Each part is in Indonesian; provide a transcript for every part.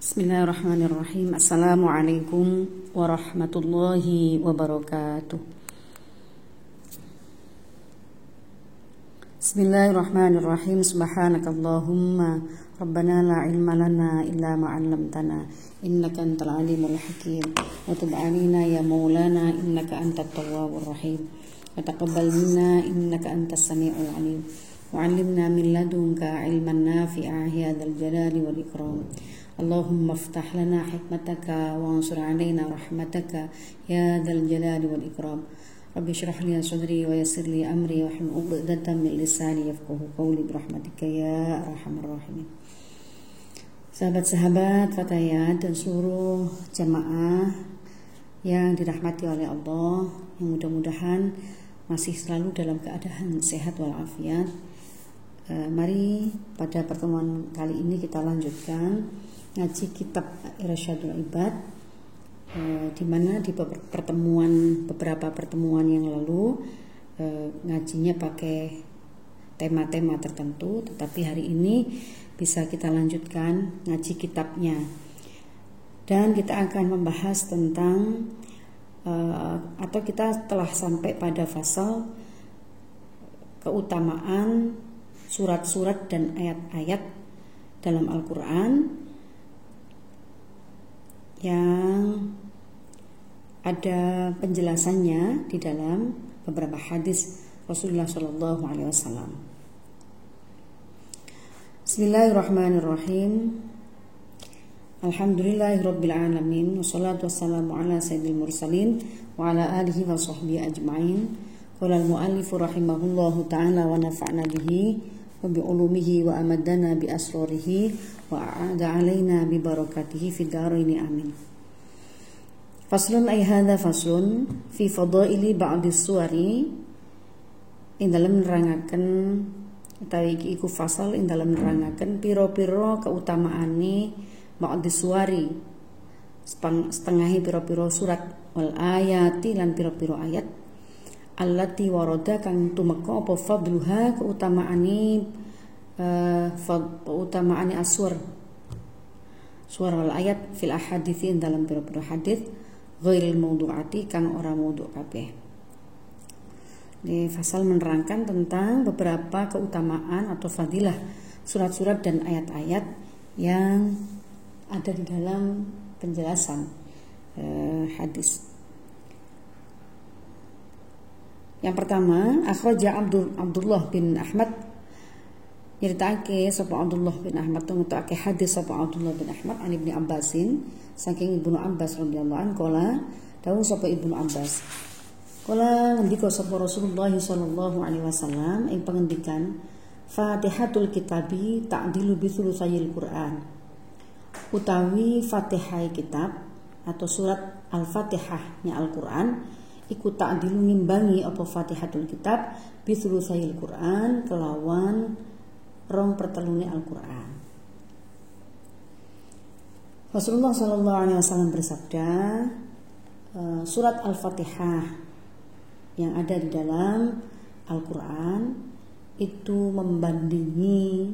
Bismillahirrahmanirrahim. Assalamualaikum warahmatullahi wabarakatuh. Bismillahirrahmanirrahim. Subhanakallahumma rabbana la ilma lana illa ma 'allamtana innaka antal alimul hakim wa tub 'alaina ya maulana innaka antat tawwabur rahim wa taqabbal minna innaka antas samiul alim wa 'allimna min ladunka ilman nafi'a ya dzal jalali wal ikram. Allahumma iftah lana hikmataka wa ansur 'alaina rahmataka ya dzal jalali wal ikram. Rabbi shrah li sadri wa yassir li amri wa hlul 'uqdatam min lisani yafqahu qawli bi rahmatika ya arhamar rahimin. Sahabat-sahabat Fatayat dan seluruh jamaah yang dirahmati oleh Allah, yang mudah-mudahan masih selalu dalam keadaan sehat walafiat. Mari pada pertemuan kali ini kita lanjutkan ngaji kitab Irsyadul Ibad, di mana di beberapa pertemuan yang lalu ngajinya pakai tema-tema tertentu, tetapi hari ini bisa kita lanjutkan ngaji kitabnya, dan kita akan membahas tentang atau kita telah sampai pada fasal keutamaan surat-surat dan ayat-ayat dalam Al-Quran yang ada penjelasannya di dalam beberapa hadis Rasulullah Shallallahu Alaihi Wasallam. Bismillahirrahmanirrahim. Alhamdulillahirabbil alamin wassalatu wassalamu ala sayyidil mursalin wa ala alihi wa sahbihi ajma'in. Qala al-muallif rahimahullahu ta'ala wa nafa'na bihi wa bi ulumihi wa amadana bi asrarihi wa a'ada alaina bi barakatihi fid dharain amin. Faslun ay hadza faslun fi fadaili ba'dis suwari, ing dalem nerangaken utawi iki iku fasal ing dalem nerangaken pira-pira keutamaane ba'dis suwari, setengahi pira-pira surat, wal ayati lan pira-pira ayat allati warada kang tumeka apa fadluha keutamaane aswar wal ayat fil ahaditsi dalam pira-pira hadis ghairil maudu'ati kang ora maudhu' kabeh. Di fasal menerangkan tentang beberapa keutamaan atau fadilah surat-surat dan ayat-ayat yang ada di dalam penjelasan hadis. Yang pertama, akhraja Abdullah bin Ahmad, nyeritake sapa Abdullah bin Ahmad ngetake hadis sapa Abdullah bin Ahmad an Ibnu Abbasin saking Ibnu Abbas radhiyallahu anhu qala dawuh sapa Ibnu Abbas qala ngendika sapa Rasulullah sallallahu alaihi wasallam ing pangendikan Fatihatul kitabi ta'dilu bi thulutsayil Qur'an, utawi Fatihah kitab atau surat Al-Fatihahnya Al-Qur'an iku ta'dilu ngimbangi apa Fatihatul kitab bi thulutsayil Qur'an kelawan 2/3 Al-Quran. Rasulullah Sallallahu Alaihi Wasallam bersabda, surat Al-Fatihah yang ada di dalam Al-Quran itu membandingi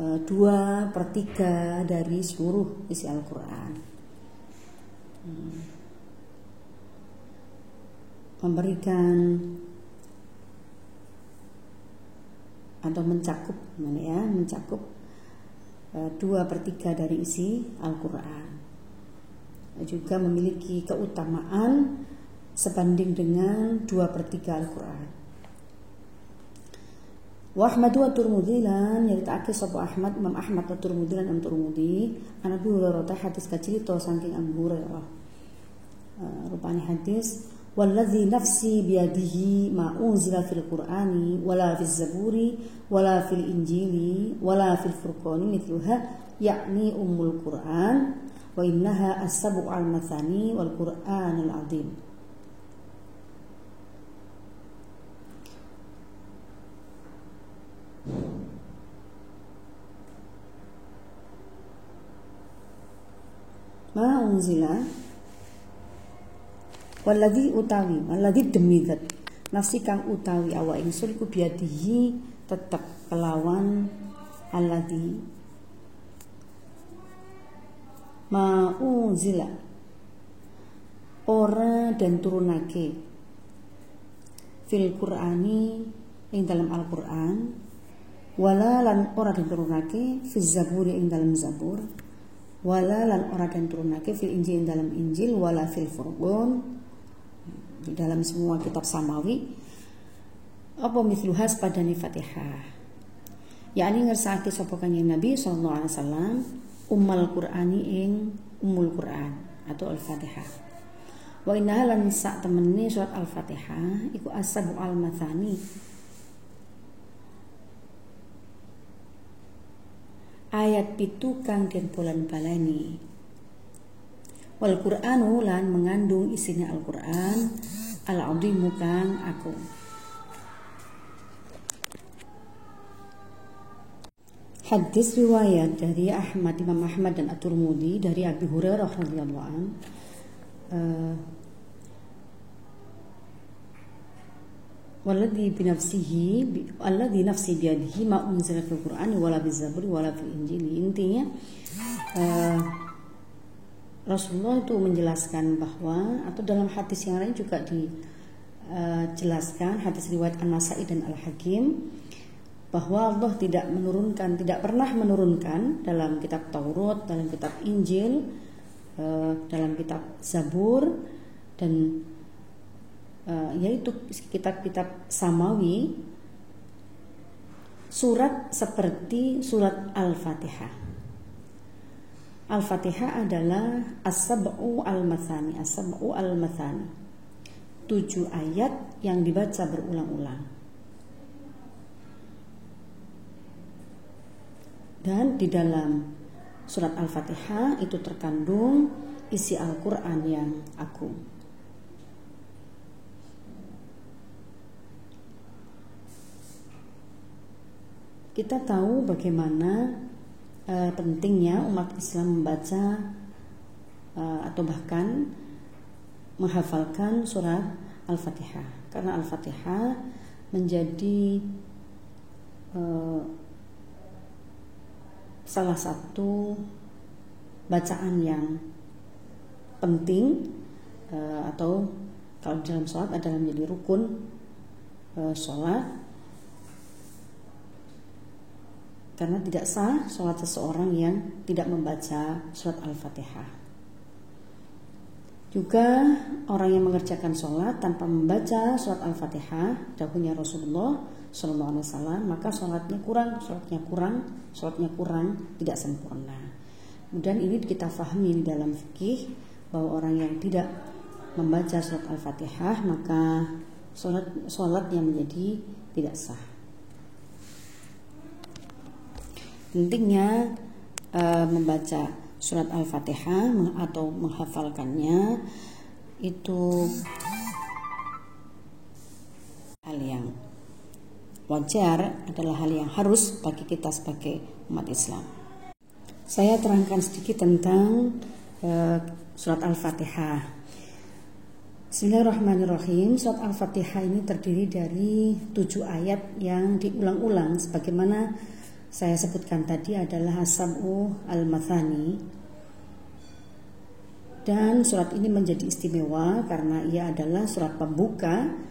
2/3 dari seluruh isi Al-Quran, memberikan atau mencakup 2/3 dari isi Al-Quran, juga memiliki keutamaan sebanding dengan 2/3 Al-Quran. Wa Ahmad wa Tirmidzi lan nyeritake sapa Ahmad, Imam Ahmad wa Tirmidzi lan Tirmidzi ana Abu Hurairah hadis kacerita saking Abu Hurairah, rupane hadis wallazi nafsi biyadihi ma unzila fil Qur'ani wala fil Zaburi wala fil Injili wala fil Furqani mithluha, yakni ummul Qur'an wa innaha as-sab'u al-mathani wal Qur'anul azim. Ma unzila waladhi utawi waladhi demi zat nafsi kang utawi awak ingsun ku biadihi tetep kelawan alladhi Ma'unzila ora dan turunake fil Qur'ani ing dalam Al-Qur'an, wala lan ora dan turunake fil Zaburi ing dalam Zabur, wala lan ora dan turunake fil Injil ing dalam Injil, wala fil Furqan di dalam semua kitab samawi apa mithluhas padane Fatihah. Yakni ngersake sapa Kanjeng Nabi sallallahu alaihi wasallam ummal Qur'ani ing Ummul Qur'an atau Al-Fatihah. Wa inna lan sak temene surat Al-Fatihah iku as-sab'u al-mathani, ayat pitu kang den bolan balani. Wal Qur'anu lan mengandung isinya Al-Qur'an al-'azimu kang agung. Hadis riwayat dari Imam Ahmad dan At-Tirmidzi dari Abi Hurairah radhiyallahu anhu. Walladzi nafsi biyadihi ma unzila fil Qur'ani wala fil Zaburi wala fil Injili. Intinya Rasulullah itu menjelaskan bahwa, atau dalam hadis yang lain juga dijelaskan, hadis riwayat An-Nasa'i dan Al-Hakim, bahwa Allah tidak pernah menurunkan dalam kitab Taurat, dalam kitab Injil, dalam kitab Zabur, dan yaitu kitab-kitab samawi, surat seperti surat Al-Fatihah. Al-Fatihah adalah as-sab'u al-mathani, 7 ayat yang dibaca berulang-ulang. Dan di dalam surat Al-Fatihah itu terkandung isi Al-Quran yang agung. Kita tahu bagaimana pentingnya umat Islam membaca atau bahkan menghafalkan surat Al-Fatihah, karena Al-Fatihah menjadi salah satu bacaan yang penting, atau kalau dalam sholat adalah menjadi rukun sholat, karena tidak sah sholat seseorang yang tidak membaca surat Al-Fatihah. Juga orang yang mengerjakan sholat tanpa membaca surat Al-Fatihah, dahulunya Rasulullah Sallallahu Alaihi Wasallam, maka sholatnya kurang, tidak sempurna. Kemudian ini kita fahami di dalam fikih bahwa orang yang tidak membaca surat Al-Fatihah maka sholatnya menjadi tidak sah. Pentingnya membaca surat Al-Fatihah atau menghafalkannya itu hal yang wajar, adalah hal yang harus bagi kita sebagai umat Islam. Saya terangkan sedikit tentang surat Al-Fatihah. Bismillahirrahmanirrahim. Surat Al-Fatihah ini terdiri dari 7 ayat yang diulang-ulang, sebagaimana saya sebutkan tadi adalah as-sab'u al-mathani. Dan surat ini menjadi istimewa karena ia adalah surat pembuka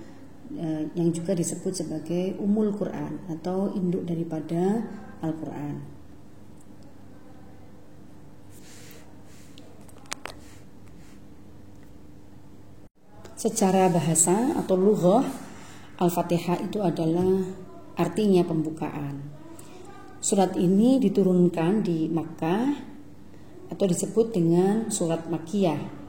yang juga disebut sebagai Ummul Quran atau induk daripada Al-Quran. Secara bahasa atau lughah, Al-Fatihah itu adalah artinya pembukaan. Surat ini diturunkan di Makkah atau disebut dengan surat Makkiyah.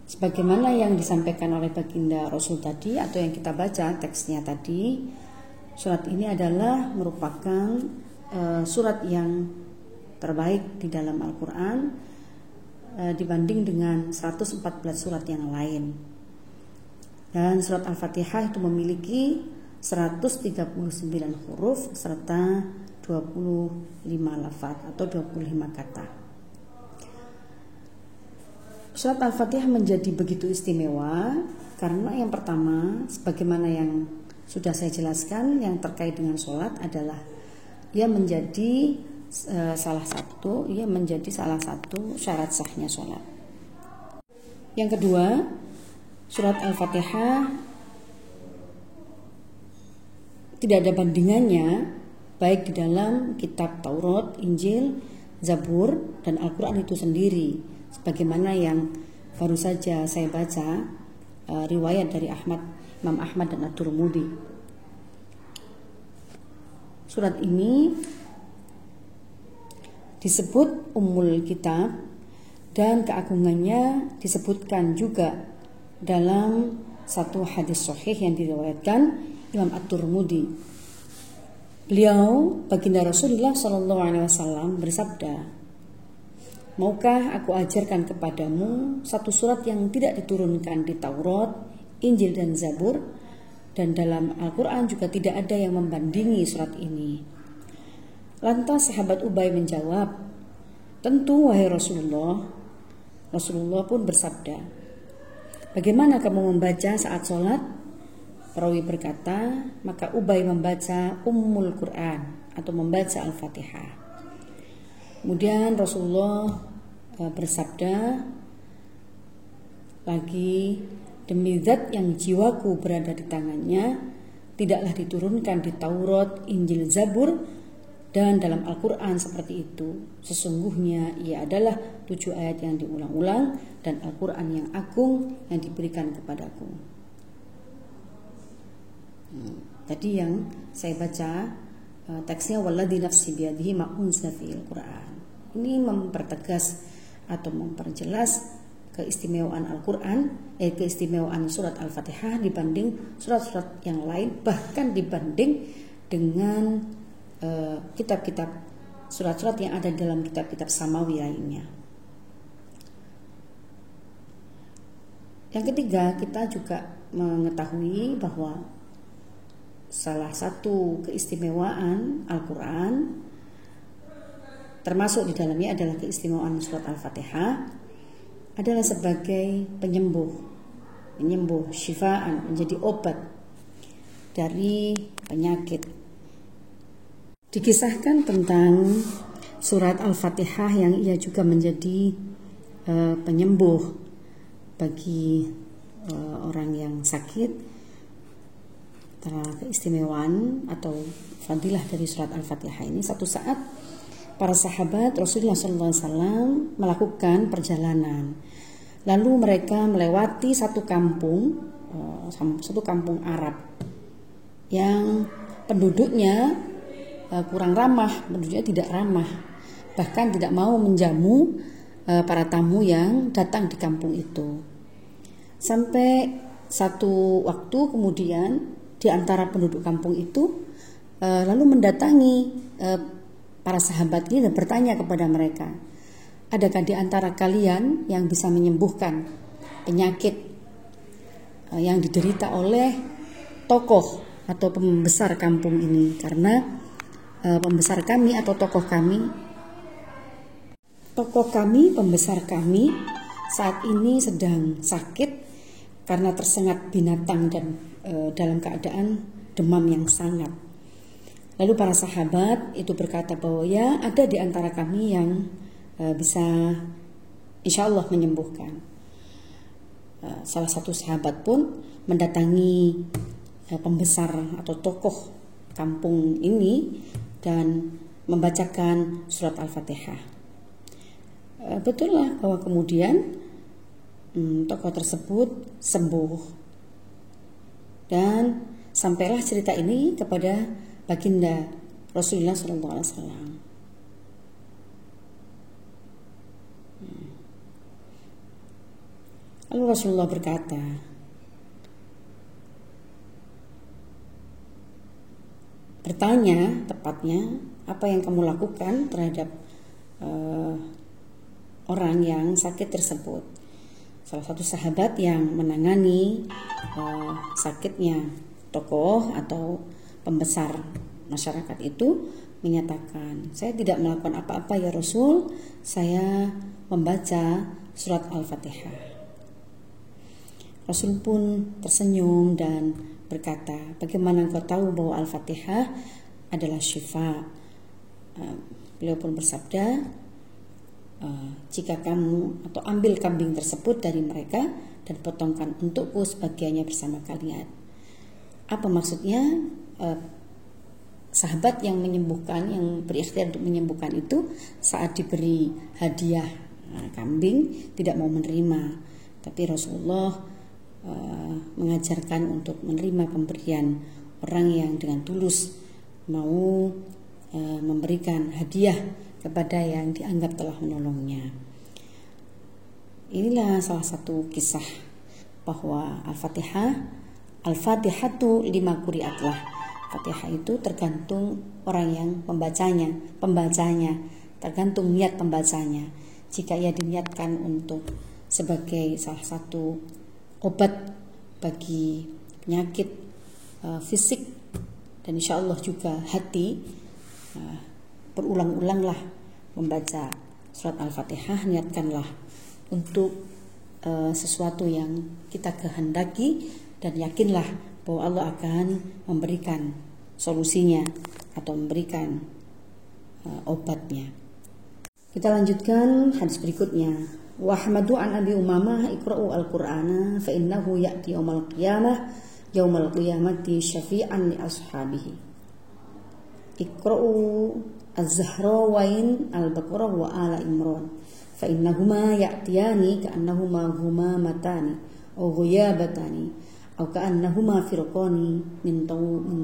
Sebagaimana yang disampaikan oleh baginda Rasul tadi atau yang kita baca teksnya tadi, surat ini adalah merupakan surat yang terbaik di dalam Al-Quran dibanding dengan 114 surat yang lain. Dan surat Al-Fatihah itu memiliki 139 huruf serta 25 lafaz atau 25 kata. Surat Al-Fatihah menjadi begitu istimewa karena yang pertama, sebagaimana yang sudah saya jelaskan, yang terkait dengan sholat adalah ia menjadi menjadi salah satu syarat sahnya sholat. Yang kedua, surat Al-Fatihah tidak ada bandingannya baik di dalam kitab Taurat, Injil, Zabur, dan Al-Quran itu sendiri. Sebagaimana yang baru saja saya baca riwayat dari Imam Ahmad dan At-Tirmidzi. Surat ini disebut Ummul Kitab dan keagungannya disebutkan juga dalam satu hadis sahih yang diriwayatkan Imam At-Tirmidzi. Beliau, baginda Rasulullah SAW bersabda, "Maukah aku ajarkan kepadamu satu surat yang tidak diturunkan di Taurat, Injil dan Zabur, dan dalam Al-Quran juga tidak ada yang membandingi surat ini?" Lantas sahabat Ubay menjawab, "Tentu wahai Rasulullah." Rasulullah pun bersabda, "Bagaimana kamu membaca saat sholat?" Perawi berkata, maka Ubay membaca Ummul Quran atau membaca Al-Fatihah. Kemudian Rasulullah bersabda lagi, "Demi zat yang jiwaku berada di tangannya, tidaklah diturunkan di Taurat, Injil, Zabur, dan dalam Al-Quran seperti itu. Sesungguhnya ia adalah 7 ayat yang diulang-ulang dan Al-Quran yang agung yang diberikan kepadaku." Tadi yang saya baca teksnya walladzi nafsi biyadihi ma unzila fil Quran. Ini mempertegas atau memperjelas keistimewaan Al-Quran, keistimewaan surat Al-Fatihah dibanding surat-surat yang lain, bahkan dibanding dengan kitab-kitab surat-surat yang ada dalam kitab-kitab samawi lainnya. Yang ketiga, kita juga mengetahui bahwa salah satu keistimewaan Al-Quran termasuk di dalamnya adalah keistimewaan surat Al-Fatihah adalah sebagai penyembuh syifaan, menjadi obat dari penyakit. Dikisahkan tentang surat Al-Fatihah yang ia juga menjadi penyembuh bagi orang yang sakit. Keistimewaan atau fadilah dari surat Al-Fatihah ini, satu saat para sahabat Rasulullah SAW melakukan perjalanan, lalu mereka melewati satu kampung Arab yang penduduknya kurang ramah, penduduknya tidak ramah, bahkan tidak mau menjamu para tamu yang datang di kampung itu. Sampai satu waktu kemudian di antara penduduk kampung itu lalu mendatangi para sahabat ini dan bertanya kepada mereka, "Adakah di antara kalian yang bisa menyembuhkan penyakit yang diderita oleh tokoh atau pembesar kampung ini? Karena pembesar kami atau tokoh kami, pembesar kami saat ini sedang sakit karena tersengat binatang dan dalam keadaan demam yang sangat." Lalu para sahabat itu berkata bahwa ya ada di antara kami yang bisa insya Allah menyembuhkan. Salah satu sahabat pun mendatangi pembesar atau tokoh kampung ini dan membacakan surat Al-Fatihah. Betullah bahwa kemudian tokoh tersebut sembuh. Dan sampailah cerita ini kepada baginda Rasulullah SAW. Lalu Rasulullah berkata, bertanya tepatnya, apa yang kamu lakukan terhadap orang yang sakit tersebut? Salah satu sahabat yang menangani sakitnya tokoh atau pembesar masyarakat itu menyatakan, "Saya tidak melakukan apa-apa ya Rasul, saya membaca surat Al-Fatihah." Rasul pun tersenyum dan berkata, "Bagaimana engkau tahu bahwa Al-Fatihah adalah syifa?" Beliau pun bersabda, jika kamu atau ambil kambing tersebut dari mereka dan potongkan untukku sebagiannya bersama kalian. Apa maksudnya? Sahabat yang menyembuhkan, yang berikhtiar untuk menyembuhkan itu saat diberi hadiah kambing tidak mau menerima, tapi Rasulullah mengajarkan untuk menerima pemberian orang yang dengan tulus mau memberikan hadiah kepada yang dianggap telah menolongnya. Inilah salah satu kisah bahwa Al-Fatihatu lima quri'atlah. Fatihah itu tergantung orang yang pembacanya, tergantung niat pembacanya. Jika ia diniatkan untuk sebagai salah satu obat bagi penyakit fisik dan insya Allah juga hati, berulang-ulanglah membaca surat Al-Fatihah, niatkanlah untuk sesuatu yang kita kehendaki dan yakinlah bahwa Allah akan memberikan solusinya atau memberikan obatnya. Kita lanjutkan hadis berikutnya. Wa ahmadu an Abi Umamah iqra'u al-Qur'ana fa innahu ya'ti yaumal qiyamati syafi'an li ashabihi. Iqra'u az-Zahrawain al-Baqarah wa ala Imran fa innahuma ya'tiyani ka'annahuma humamatani aw ghuyabatani aw ka'annahuma firqani min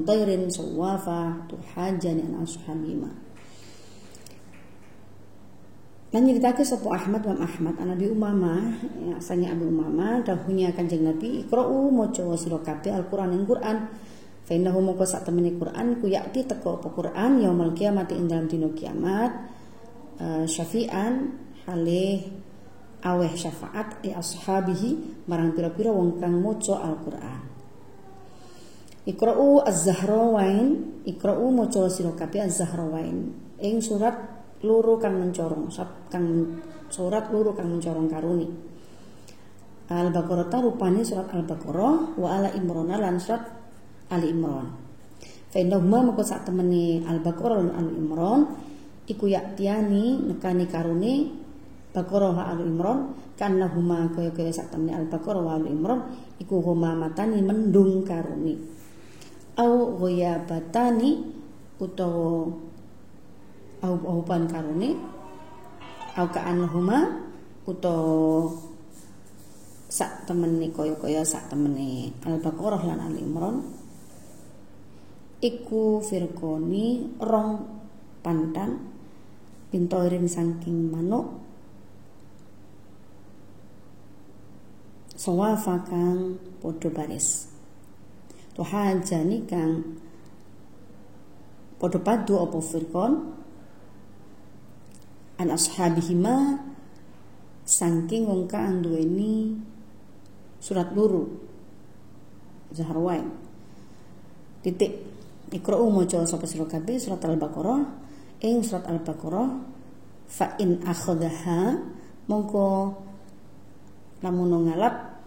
tayrin sawafa tuhajani an ashabihima. Lan nyritake sapa Ahmad wa Ahmad an Abi Umamah, asalnya Abi Umamah dahulunya Kanjeng Nabi, iqra'u maca sira kabeh Al-Qur'an ing Qur'an fa innahu moko sak temene Qur'an ku yakti teko apa Qur'an yaumul kiamati ing dalem dina kiamat syafi'an halih aweh syafaat li ashabihi marang pira-pira wong kang maca Al-Qur'an. Iqra'u az-Zahrawain, iqra'u maca sira kabeh az-Zahrawain ing surat loro kang mencorong, surat loro kang mencorong karuni. Al-Baqarah rupane surat Al-Baqarah wa ala Imran lan surat Ali Imran. Fa innahuma moko sak temene Al-Baqarah lan Ali Imran iku yaktiani nekani karune Baqarah wa Ali Imran kannahuma kaya-kaya sak temene Al-Baqarah wa Ali Imran iku huma matani mendung karuni. Au ghayabatani utawa au-auban karuni au ka'annahuma utawa sak temene kaya-kaya sak temene Al-Baqarah lan Ali Imran iku firqoni rong pantang pintoirin saking manuk sawafa kang padha baris tuhajani kang padha padu apa firqon an ashabihima saking wong kang duweni surat loro Zahrawain. Titik. Iqra'u maca sapa sira kabeh surat Al-Baqarah ing surat Al-Baqarah fa in akhadha mongko lamun ngalap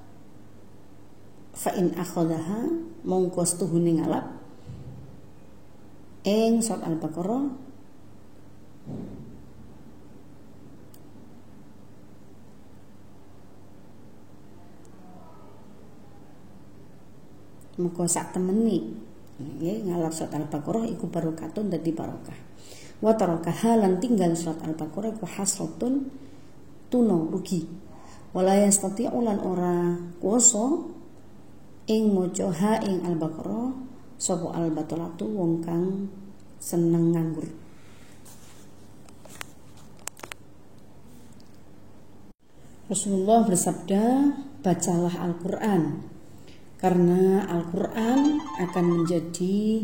fa in akhadha mongko setuhune ngalap ing surat Al-Baqarah mongko sak temeni nggih ngalap surat Al-Baqarah iku barokatun dadi barokah. Wa tarakaha lan tinggal surat Al-Baqarah iku hasratun tuno rugi. Wala yastati'u lan ora kuwasa ing maca ha ing Al-Baqarah sapa al-batalatu wong kang seneng nganggur. Rasulullah bersabda, bacalah Al-Qur'an karena Al-Quran akan menjadi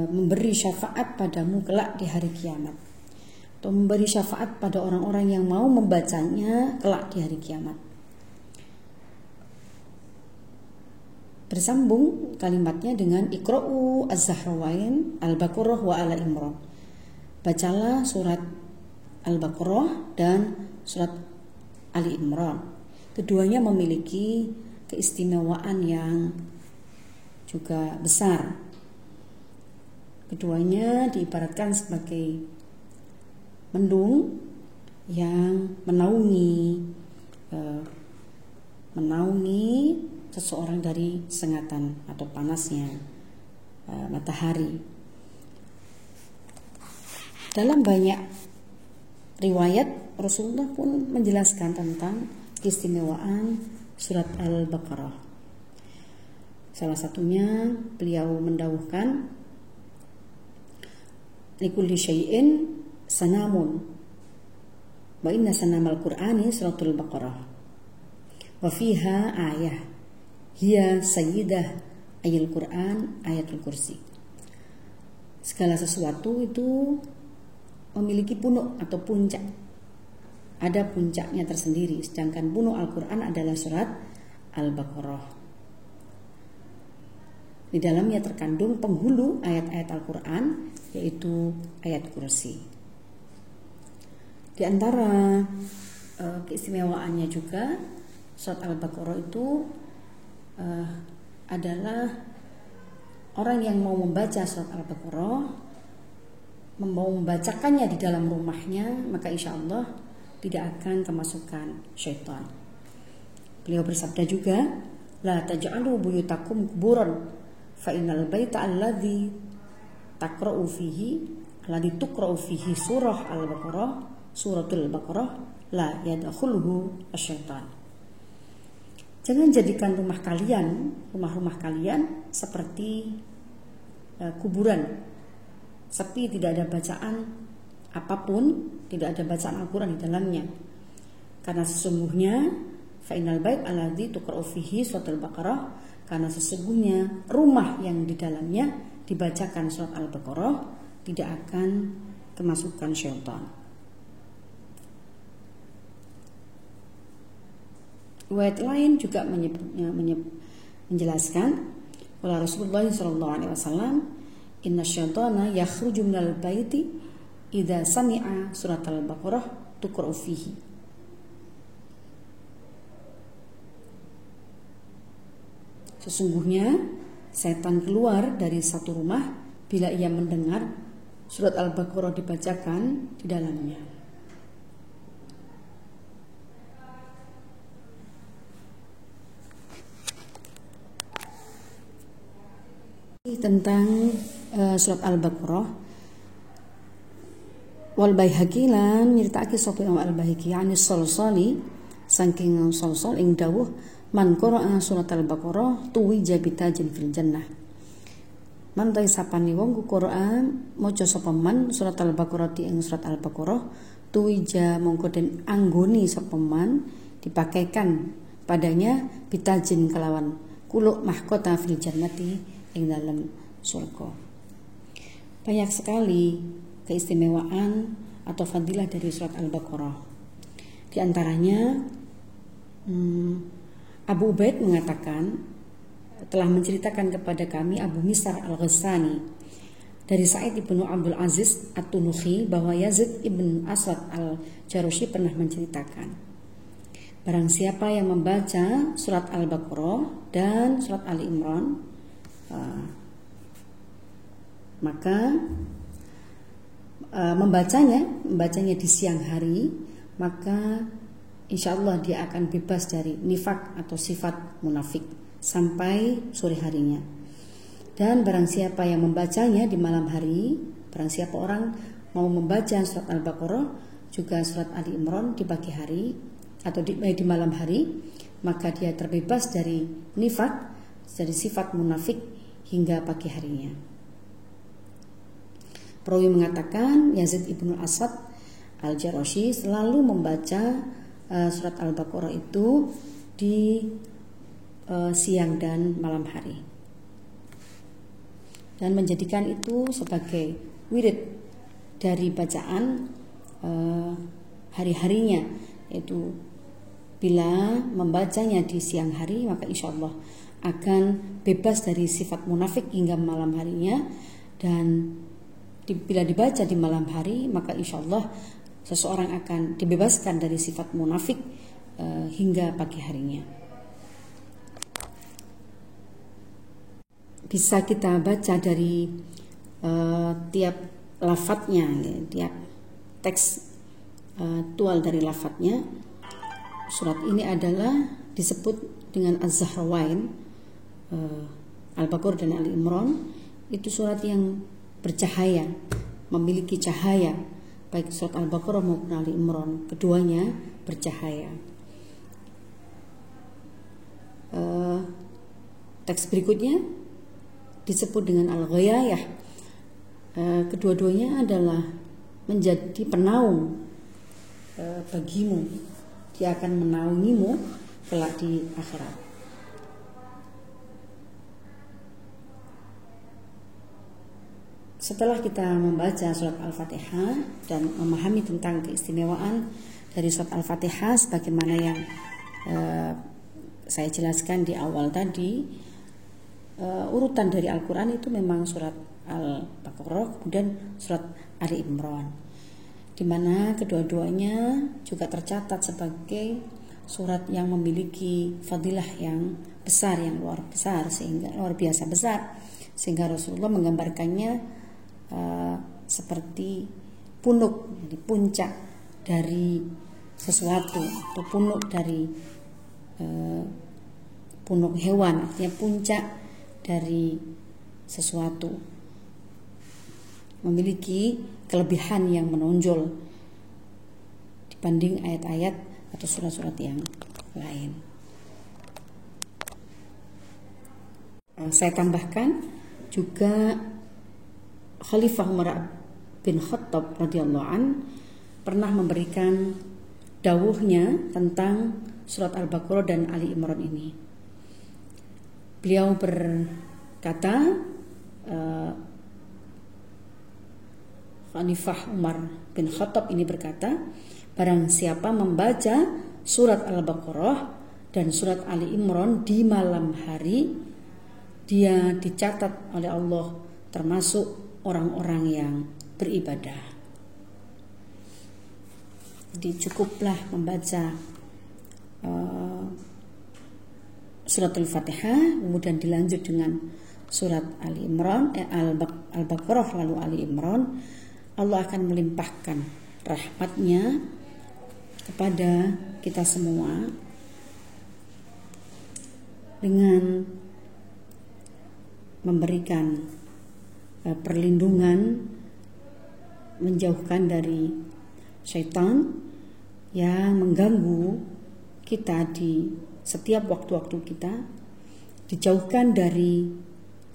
memberi syafaat padamu kelak di hari kiamat, atau memberi syafaat pada orang-orang yang mau membacanya kelak di hari kiamat. Bersambung kalimatnya dengan Iqra'u az-Zahrawain Al-Baqarah wa ala Imran. Bacalah surat Al-Baqarah dan surat Ali Imran. Keduanya memiliki keistimewaan yang juga besar. Keduanya diibaratkan sebagai mendung yang menaungi seseorang dari sengatan atau panasnya matahari. Dalam banyak riwayat Rasulullah pun menjelaskan tentang keistimewaan surat Al-Baqarah. Salah satunya beliau mendawuhkan, likulli syai'in sanamun wa inna sanamal Qur'ani suratul Baqarah wa fiha ayah hiya sayyidah ayil Qur'an ayatul kursi. Segala sesuatu itu memiliki punuk atau puncak. Ada puncaknya tersendiri, sedangkan punuk Al-Quran adalah surat Al-Baqarah. Di dalamnya terkandung penghulu ayat-ayat Al-Quran, yaitu ayat kursi. Di antara keistimewaannya juga, surat Al-Baqarah itu adalah orang yang mau membaca surat Al-Baqarah, mau membacakannya di dalam rumahnya, maka insya Allah tidak akan kemasukan syaitan. Beliau bersabda juga, la taj'alu buyutakum kuburan fa innal baita alladzi tuqra'u fihi surah Al-Baqarah suratul Baqarah la yadkhuluhu asyaitan. Jangan jadikan rumah-rumah kalian seperti kuburan, sepi, tidak ada bacaan apapun, tidak ada bacaan Al-Quran di dalamnya. Karena sesungguhnya fa'inal bait alladzi tuqra'u fihi suratul Baqarah, karena sesungguhnya rumah yang di dalamnya dibacakan surat Al-Baqarah tidak akan kemasukan syaitan. Riwayat lain juga menjelaskan, oleh Rasulullah SAW, inna syaitana yakhruju minal baiti idza sami'a surat Al-Baqarah tuqra'u fihi. Sesungguhnya setan keluar dari satu rumah bila ia mendengar surat Al-Baqarah dibacakan di dalamnya. Tentang surat Al-Baqarah, wal Baihaqi lan nyritake sapa Imam Al-Baihaqi yani Salsali saking Salsal ing dawuh man qara'a surat Al-Baqarah tuwi jabitajin fil jannah. Man ta sapane wong ku Quran maca sapa man surat Al-Baqarah ing surat Al-Baqarah tuwi ja mongko den anggoni sapa man dipakaikan padanya bitajin kelawan kuluk mahkota fil jannati ing dalam surga. Banyak sekali keistimewaan atau fadilah dari surat Al-Baqarah. Di antaranya Abu Ubaid mengatakan telah menceritakan kepada kami Abu Misar Al-Ghassani dari Sa'id ibnu Abdul Aziz At-Tunuhi bahwa Yazid ibn Aswad Al-Jarushi pernah menceritakan, barang siapa yang membaca surat Al-Baqarah dan surat Ali Imran, maka membacanya di siang hari, maka insya Allah dia akan bebas dari nifak atau sifat munafik sampai sore harinya. Dan barang siapa yang membacanya di malam hari, barang siapa orang mau membaca surat Al-Baqarah juga surat Ali Imran di pagi hari atau di malam hari, maka dia terbebas dari nifak, dari sifat munafik hingga pagi harinya. Perawi mengatakan Yazid ibnu Aswad Al-Jarushi selalu membaca surat Al-Baqarah itu di siang dan malam hari, dan menjadikan itu sebagai wirid dari bacaan hari-harinya, yaitu bila membacanya di siang hari maka insya Allah akan bebas dari sifat munafik hingga malam harinya, dan bila dibaca di malam hari maka insya Allah seseorang akan dibebaskan dari sifat munafik hingga pagi harinya. Bisa kita baca dari tiap lafadznya, tiap teks tual dari lafadznya. Surat ini adalah disebut dengan Az-Zahrawain, Al-Baqarah dan Ali Imran. Itu surat yang bercahaya, memiliki cahaya, baik surat Al-Baqarah maupun Ali Imran, keduanya bercahaya. Teks berikutnya disebut dengan Al-Ghayayah. Kedua-duanya adalah menjadi penaung bagimu. Dia akan menaungimu kelak di akhirat. Setelah kita membaca surat Al-Fatihah dan memahami tentang keistimewaan dari surat Al-Fatihah sebagaimana yang saya jelaskan di awal tadi, urutan dari Al-Quran itu memang surat Al-Baqarah kemudian surat Ali Imran, di mana kedua-duanya juga tercatat sebagai surat yang memiliki fadilah yang besar, yang luar biasa besar, sehingga Rasulullah menggambarkannya seperti punuk, jadi puncak dari sesuatu, atau punuk dari punuk hewan, artinya puncak dari sesuatu, memiliki kelebihan yang menonjol dibanding ayat-ayat atau surat-surat yang lain. Saya tambahkan juga Khalifah Umar bin Khattab radhiyallahu an pernah memberikan dawuhnya tentang surat Al-Baqarah dan Ali Imran ini. Beliau berkata, Khalifah Umar bin Khattab ini berkata, barang siapa membaca surat Al-Baqarah dan surat Ali Imran di malam hari, dia dicatat oleh Allah termasuk orang-orang yang beribadah. Jadi cukuplah membaca surat Al-Fatihah, kemudian dilanjut dengan surat Ali Imran, Al-Baqarah lalu Ali Imran. Allah akan melimpahkan rahmatnya kepada kita semua dengan memberikan perlindungan, menjauhkan dari syaitan yang mengganggu kita di setiap waktu-waktu kita, dijauhkan dari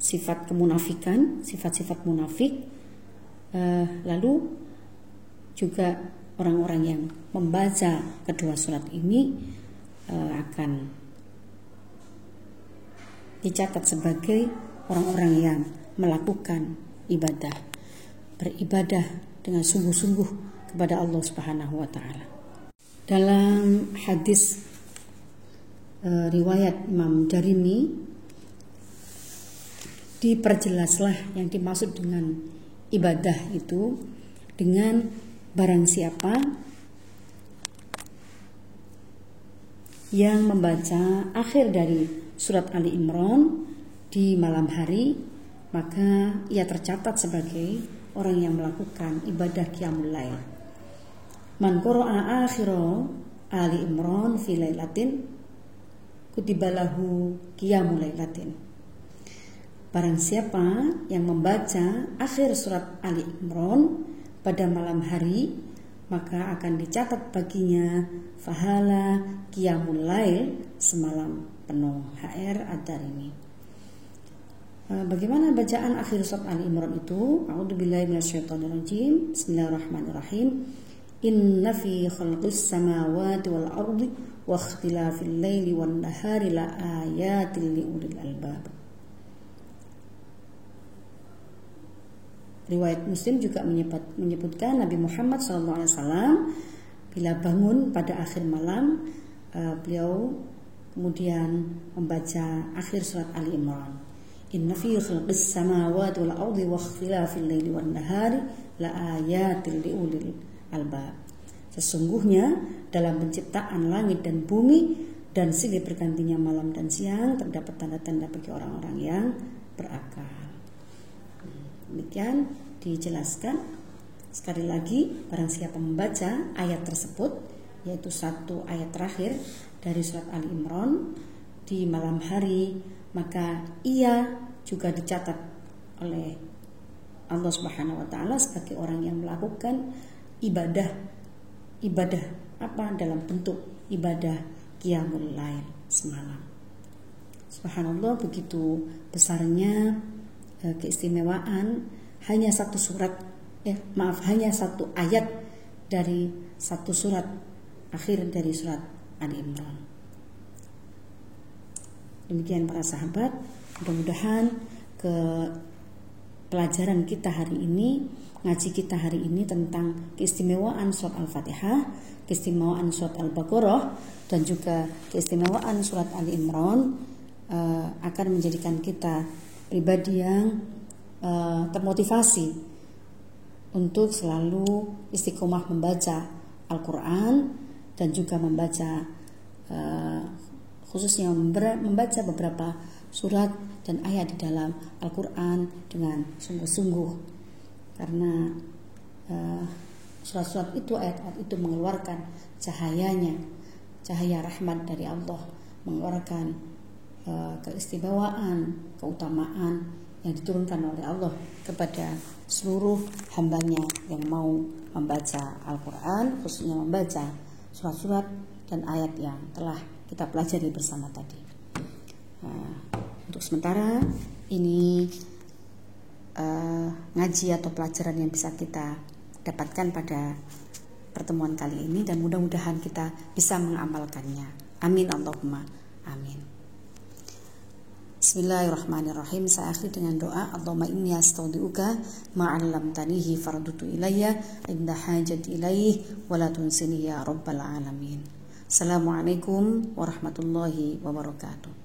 sifat kemunafikan, sifat-sifat munafik. Lalu juga orang-orang yang membaca kedua surat ini akan dicatat sebagai orang-orang yang melakukan ibadah, beribadah dengan sungguh-sungguh kepada Allah Subhanahu wa taala. Dalam hadis riwayat Imam Darimi diperjelaslah yang dimaksud dengan ibadah itu dengan barang siapa yang membaca akhir dari surat Ali Imran di malam hari, maka ia tercatat sebagai orang yang melakukan ibadah qiyamul lail. Man qara'a akhira Ali Imran fi lailatin kutibalahu qiyamul lailatin. Barang siapa yang membaca akhir surat Ali Imran pada malam hari, maka akan dicatat baginya fahala qiyamul lail semalam penuh. HR Ad-Darimi. Bagaimana bacaan akhir surat Ali Imran itu? A'udzubillahi minasyaitonirrajim. Bismillahirrahmanirrahim. Inna fi khalqis samawati wal ardi wa ikhtilafil laili wan nahari la ayatil liulil albab. Riwayat Muslim juga menyebutkan Nabi Muhammad SAW bila bangun pada akhir malam, beliau kemudian membaca akhir surat Ali Imran. Inna fi khalqis samawati wal ardi wa ikhtilafil laili wan nahari la ayatil liulil albab. Sesungguhnya dalam penciptaan langit dan bumi dan silih bergantinya malam dan siang terdapat tanda-tanda bagi orang-orang yang berakal. Demikian dijelaskan. Sekali lagi, barang siapa membaca ayat tersebut, yaitu satu ayat terakhir dari surat Ali Imran di malam hari, maka ia juga dicatat oleh Allah Subhanahu wa taala sebagai orang yang melakukan ibadah apa dalam bentuk ibadah qiyamul lail semalam. Subhanallah, begitu besarnya keistimewaan hanya satu ayat dari satu surat akhir dari surat Ali Imran. Demikian para sahabat, mudah-mudahan pelajaran kita hari ini, ngaji kita hari ini tentang keistimewaan surat Al-Fatihah, keistimewaan surat Al-Baqarah, dan juga keistimewaan surat Ali Imran akan menjadikan kita pribadi yang termotivasi untuk selalu istiqomah membaca Al-Quran dan juga membaca khususnya membaca beberapa surat dan ayat di dalam Al-Quran dengan sungguh-sungguh, karena surat-surat itu, ayat-ayat itu mengeluarkan cahayanya, cahaya rahmat dari Allah, mengeluarkan keistimewaan, keutamaan yang diturunkan oleh Allah kepada seluruh hambanya yang mau membaca Al-Quran, khususnya membaca surat-surat dan ayat yang telah kita pelajari bersama tadi. Untuk sementara ini ngaji atau pelajaran yang bisa kita dapatkan pada pertemuan kali ini, dan mudah-mudahan kita bisa mengamalkannya. Amin Allahumma amin. Bismillahirrahmanirrahim. Saya akhiri dengan doa. Allahumma inni astaudiuka ma'allamtanihi fardutu ilayya inda hajat ilaih wala tunsini ya rabbal alamin. Assalamualaikum warahmatullahi wabarakatuh.